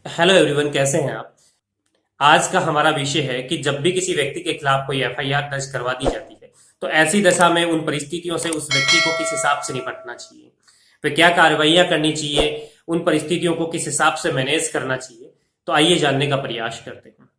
Hello everyone, कैसे हैं आप। आज का हमारा विषय है कि जब भी किसी व्यक्ति के खिलाफ कोई एफआईआर दर्ज करवा दी जाती है तो ऐसी दशा में उन परिस्थितियों से उस व्यक्ति को किस हिसाब से निपटना चाहिए, वे क्या कार्रवाइयां करनी चाहिए, उन परिस्थितियों को किस हिसाब से मैनेज करना चाहिए। तो आइए जानने का प्रयास करते हैं।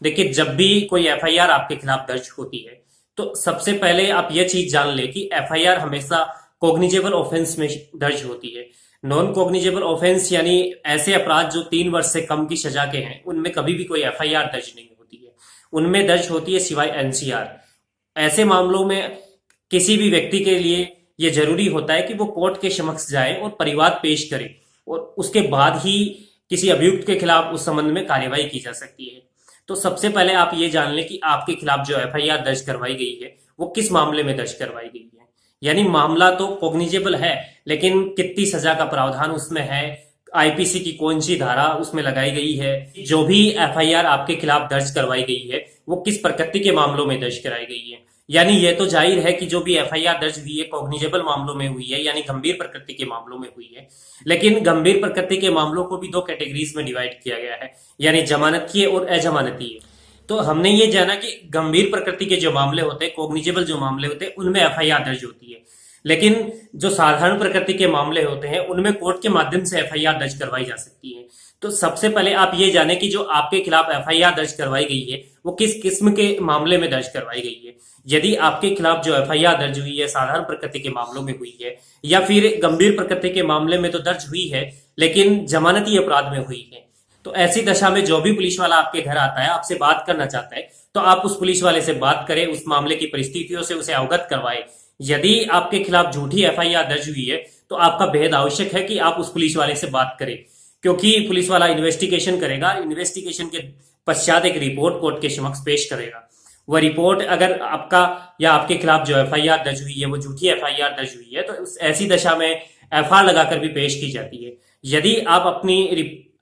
देखिए, जब भी कोई एफआईआर आपके खिलाफ दर्ज होती है तो सबसे पहले आप यह चीज जान ले कि एफआईआर हमेशा कॉग्निजेबल ऑफेंस में दर्ज होती है। नॉन कॉग्निजेबल ऑफेंस यानी ऐसे अपराध जो 3 वर्ष से कम की सजा के हैं, उनमें कभी भी कोई एफआईआर दर्ज नहीं होती है। उनमें दर्ज होती है सिवाय एनसीआर। ऐसे मामलों में किसी भी व्यक्ति के लिए यह जरूरी होता है कि वो कोर्ट के समक्ष जाए और परिवाद पेश करे, और उसके बाद ही किसी अभियुक्त के खिलाफ उस संबंध में कार्यवाही की जा सकती है। तो सबसे पहले आप ये जान लें कि आपके खिलाफ जो एफआईआर दर्ज करवाई गई है वो किस मामले में दर्ज करवाई गई है। यानी मामला तो कॉग्निजेबल है, लेकिन कितनी सजा का प्रावधान उसमें है, आईपीसी की कौन सी धारा उसमें लगाई गई है, जो भी एफआईआर आपके खिलाफ दर्ज करवाई गई है वो किस प्रकृति के मामलों में दर्ज कराई गई है। यानी यह तो जाहिर है कि जो भी एफआईआर दर्ज हुई है कॉग्निजेबल मामलों में हुई है, यानी गंभीर प्रकृति के मामलों में हुई है। लेकिन गंभीर प्रकृति के मामलों को भी दो कैटेगरीज में डिवाइड किया गया है, यानी जमानतीय और अजमानतीय। तो हमने ये जाना कि गंभीर प्रकृति के जो मामले होते हैं, कॉग्निजेबल जो मामले होते हैं, उनमें एफआईआर दर्ज होती है। लेकिन जो साधारण प्रकृति के मामले होते हैं उनमें कोर्ट के माध्यम से एफआईआर दर्ज करवाई जा सकती है। तो सबसे पहले आप ये जाने कि जो आपके खिलाफ एफआईआर दर्ज करवाई गई है वो किस किस्म के मामले में दर्ज करवाई गई है। यदि आपके खिलाफ जो एफआईआर दर्ज हुई है साधारण प्रकृति के मामलों में हुई है, या फिर गंभीर प्रकृति के मामले में तो दर्ज हुई है लेकिन जमानती अपराध में हुई है, तो ऐसी दशा में जो भी पुलिस वाला आपके घर आता है, आपसे बात करना चाहता है, तो आप उस पुलिस वाले से बात करें, उस मामले की परिस्थितियों से उसे अवगत करवाएं। यदि आपके खिलाफ झूठी एफआईआर दर्ज हुई है तो आपका बेहद आवश्यक है कि आप उस पुलिस वाले से बात करें, क्योंकि पुलिस वाला इन्वेस्टिगेशन करेगा। इन्वेस्टिगेशन के पश्चात एक रिपोर्ट कोर्ट के समक्ष पेश करेगा। वह रिपोर्ट अगर आपका या आपके खिलाफ जो एफआईआर दर्ज हुई है वो झूठी एफआईआर दर्ज हुई है, तो ऐसी दशा में एफआईआर लगाकर भी पेश की जाती है। यदि आप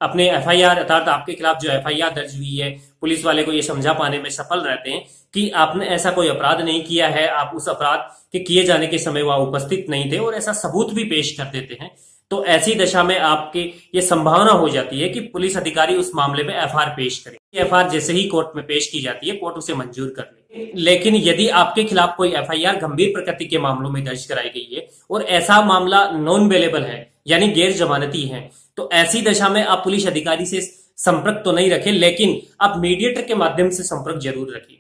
अपने एफआईआर अर्थात आपके खिलाफ जो एफआईआर दर्ज हुई है पुलिस वाले को ये समझा पाने में सफल रहते हैं कि आपने ऐसा कोई अपराध नहीं किया है, आप उस अपराध के किए जाने के समय वहां उपस्थित नहीं थे, और ऐसा सबूत भी पेश कर देते हैं, तो ऐसी दशा में आपके ये संभावना हो जाती है कि पुलिस अधिकारी उस मामले में एफआईआर पेश करे। एफआईआर जैसे ही कोर्ट में पेश की जाती है कोर्ट उसे मंजूर कर ले। लेकिन यदि आपके खिलाफ कोई एफआईआर गंभीर प्रकृति के मामलों में दर्ज कराई गई है और ऐसा मामला नॉन बेलेबल है यानी गैर जमानती है, तो ऐसी दशा में आप पुलिस अधिकारी से संपर्क तो नहीं रखें, लेकिन आप मीडिएटर के माध्यम से संपर्क जरूर रखें।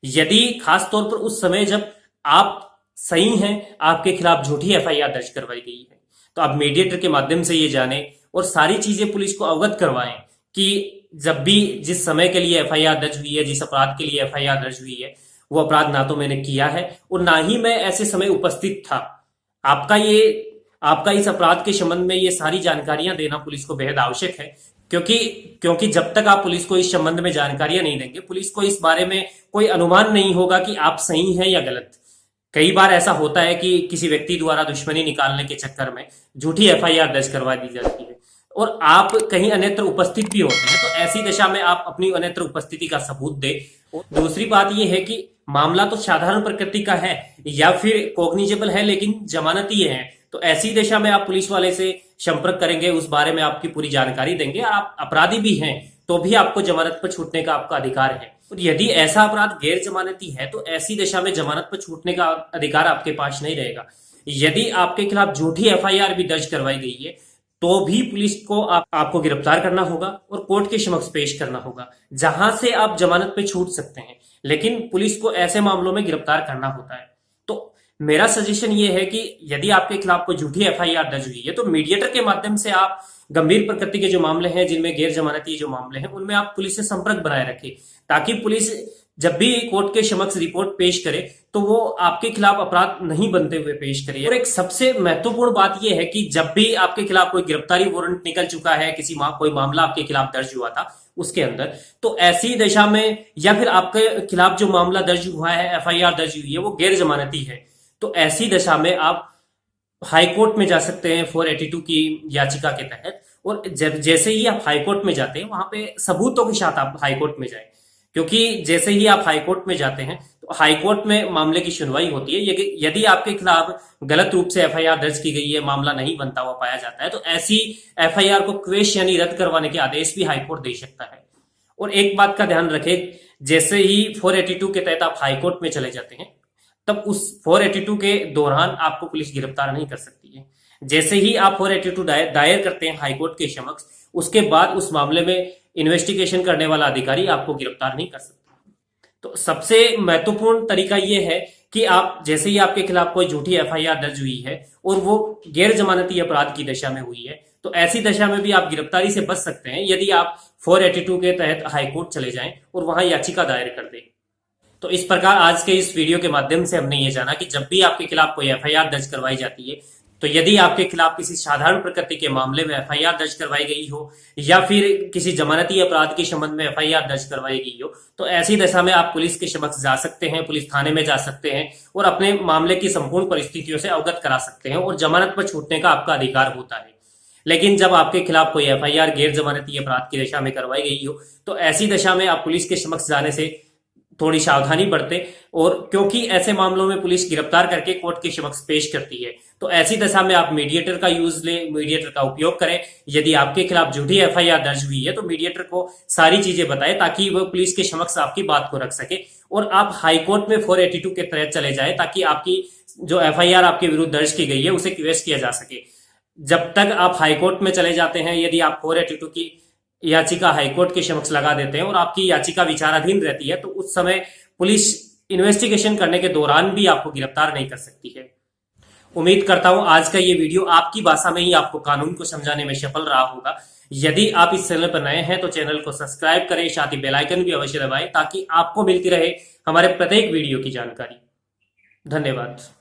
यदि खास तौर पर उस समय जब आप सही हैं, आपके खिलाफ झूठी एफआईआर दर्ज करवाई गई है, तो आप मीडिएटर के माध्यम से ये जाने और सारी चीजें पुलिस को अवगत करवाएं कि जब भी जिस समय के लिए एफआईआर दर्ज हुई है, जिस अपराध के लिए एफआईआर दर्ज हुई है, वो अपराध ना तो मैंने किया है और ना ही मैं ऐसे समय उपस्थित था। आपका ये आपका इस अपराध के संबंध में ये सारी जानकारियां देना पुलिस को बेहद आवश्यक है, क्योंकि क्योंकि जब तक आप पुलिस को इस संबंध में जानकारियां नहीं देंगे, पुलिस को इस बारे में कोई अनुमान नहीं होगा कि आप सही हैं या गलत। कई बार ऐसा होता है कि किसी व्यक्ति द्वारा दुश्मनी निकालने के चक्कर में झूठी एफआईआर दर्ज करवा दी जाती है और आप कहीं अन्यत्र उपस्थित भी होते हैं, तो ऐसी दशा में आप अपनी अन्यत्र उपस्थिति का सबूत दें। दूसरी बात यह है कि मामला तो साधारण प्रकृति का है या फिर कॉग्निजेबल है लेकिन जमानती है, तो ऐसी दशा में आप पुलिस वाले से संपर्क करेंगे, उस बारे में आपकी पूरी जानकारी देंगे, और आप अपराधी भी हैं तो भी आपको जमानत पर छूटने का आपका अधिकार है। और यदि ऐसा अपराध गैर जमानती है तो ऐसी दशा में जमानत पर छूटने का अधिकार आपके पास नहीं रहेगा। यदि आपके खिलाफ झूठी एफआईआर भी दर्ज करवाई गई है तो भी पुलिस को आपको गिरफ्तार करना होगा और कोर्ट के समक्ष पेश करना होगा, जहां से आप जमानत पे छूट सकते हैं, लेकिन पुलिस को ऐसे मामलों में गिरफ्तार करना होता है। तो मेरा सजेशन ये है कि यदि आपके खिलाफ कोई झूठी एफआईआर दर्ज हुई है तो मीडिएटर के माध्यम से आप गंभीर प्रकृति के जो मामले हैं, जिनमें गैर जमानती जो मामले हैं, उनमें आप पुलिस से संपर्क बनाए रखें, ताकि पुलिस जब भी कोर्ट के समक्ष रिपोर्ट पेश करे तो वो आपके खिलाफ अपराध नहीं बनते हुए पेश करे। और एक सबसे महत्वपूर्ण बात यह है कि जब भी आपके खिलाफ कोई गिरफ्तारी वारंट निकल चुका है, कोई मामला आपके खिलाफ दर्ज हुआ था उसके अंदर, तो ऐसी दशा में या फिर आपके खिलाफ जो मामला दर्ज हुआ है, एफआईआर दर्ज हुई है, वो गैर जमानती है, तो ऐसी दशा में आप हाई कोर्ट में जा सकते हैं 482 की याचिका के तहत। और जैसे ही आप हाई कोर्ट में जाते हैं वहां पे सबूतों के साथ आप हाई कोर्ट में जाएं, क्योंकि जैसे ही आप हाई कोर्ट में जाते हैं तो हाई कोर्ट में मामले की सुनवाई होती है। यदि आपके खिलाफ गलत रूप से एफआईआर दर्ज की गई है, मामला नहीं बनता हुआ पाया जाता है, तो ऐसी एफआईआर को क्वेश यानी रद्द करवाने के आदेश भी हाई कोर्ट दे सकता है। और एक बात का ध्यान रखें, जैसे ही 482 के तहत आप हाई कोर्ट में चले जाते हैं, तब उस 482 के दौरान आपको पुलिस गिरफ्तार नहीं कर सकती है। जैसे ही आप 482 दायर करते हैं हाई कोर्ट के समक्ष, उसके बाद उस मामले में इन्वेस्टिगेशन करने वाला अधिकारी आपको गिरफ्तार नहीं कर सकता। तो सबसे महत्वपूर्ण तरीका यह है कि आप जैसे ही आपके खिलाफ कोई झूठी एफआईआर दर्ज हुई है और वो गैर जमानती अपराध की दशा में हुई है, तो ऐसी दशा में भी आप गिरफ्तारी से बच सकते हैं यदि आप 482 के तहत हाईकोर्ट चले जाएं और वहां याचिका दायर कर दें। तो इस प्रकार आज के इस वीडियो के माध्यम से हमने ये जाना कि जब भी आपके खिलाफ कोई एफआईआर दर्ज करवाई जाती है, तो यदि आपके खिलाफ किसी साधारण प्रकृति के मामले में एफआईआर दर्ज करवाई गई हो या फिर किसी जमानती अपराध के संबंध में एफआईआर दर्ज करवाई गई हो, तो ऐसी दशा में आप पुलिस के समक्ष जा सकते हैं, पुलिस थाने में जा सकते हैं और अपने मामले की संपूर्ण परिस्थितियों से अवगत करा सकते हैं और जमानत पर छूटने का आपका अधिकार होता है। लेकिन जब आपके खिलाफ कोई एफआईआर गैर जमानती अपराध की दशा में करवाई गई हो, तो ऐसी दशा में आप पुलिस के समक्ष जाने से थोड़ी सावधानी बरतें। और क्योंकि ऐसे मामलों में पुलिस गिरफ्तार करके कोर्ट के समक्ष पेश करती है, तो ऐसी दशा में आप मीडिएटर का यूज लें, मीडिएटर का उपयोग करें। यदि आपके खिलाफ झूठी एफआईआर दर्ज हुई है तो मीडिएटर को सारी चीजें बताएं ताकि वह पुलिस के समक्ष आपकी बात को रख सके और आप हाईकोर्ट में 482 के तहत चले जाएं ताकि आपकी जो एफआईआर आपके विरुद्ध दर्ज की गई है उसे क्वेश किया जा सके। जब तक आप हाईकोर्ट में चले जाते हैं, यदि आप 482 की याचिका हाईकोर्ट के समक्ष लगा देते हैं और आपकी याचिका विचाराधीन रहती है, तो उस समय पुलिस इन्वेस्टिगेशन करने के दौरान भी आपको गिरफ्तार नहीं कर सकती है। उम्मीद करता हूं आज का ये वीडियो आपकी भाषा में ही आपको कानून को समझाने में सफल रहा होगा। यदि आप इस चैनल पर नए हैं तो चैनल को सब्सक्राइब करें, साथ ही बेल आइकन भी अवश्य दबाएं ताकि आपको मिलती रहे हमारे प्रत्येक वीडियो की जानकारी। धन्यवाद।